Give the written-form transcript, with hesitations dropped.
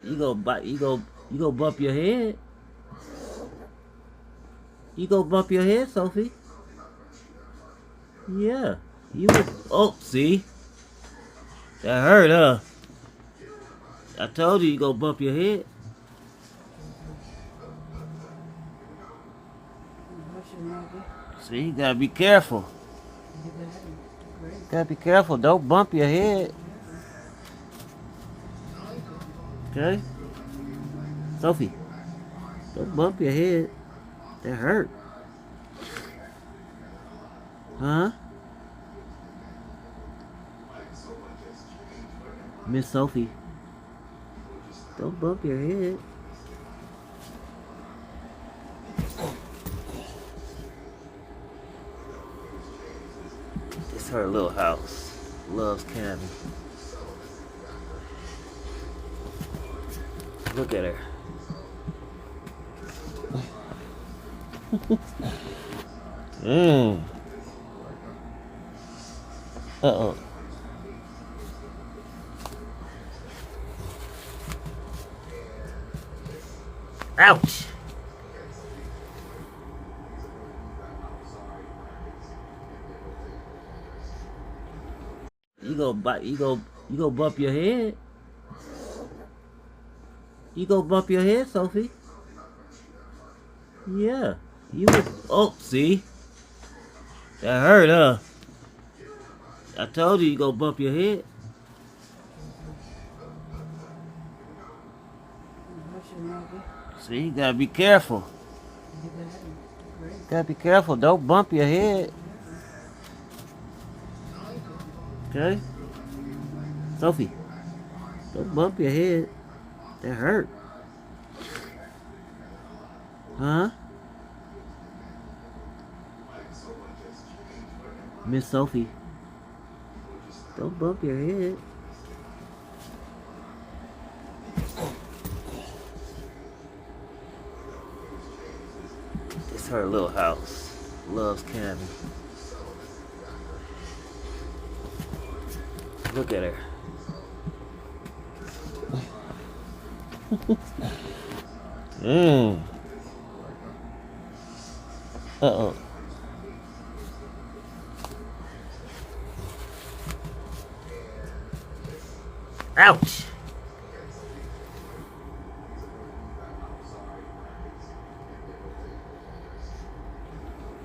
You go bite. You go bump your head. You go bump your head, Sophie. Yeah. You was. Oh, see, that hurt, huh? I told you go bump your head. See, you gotta be careful. Gotta be careful. Don't bump your head. Okay, Sophie. Don't bump your head. That hurt. Huh? Miss Sophie. Don't bump your head. It's her little house. Loves cabin. Look at her. Mmm. Uh-oh. Ouch. You go bite. You go bump your head. You go bump your head, Sophie. Yeah. You was. Oh, see, that hurt, huh? I told you go bump your head. See, you gotta be careful. Gotta be careful. Don't bump your head. Okay, Sophie. Don't bump your head. That hurt. Huh? Miss Sophie. Don't bump your head. It's her little house. Loves cabin. Look at her. Mmm. Uh-oh. Ouch.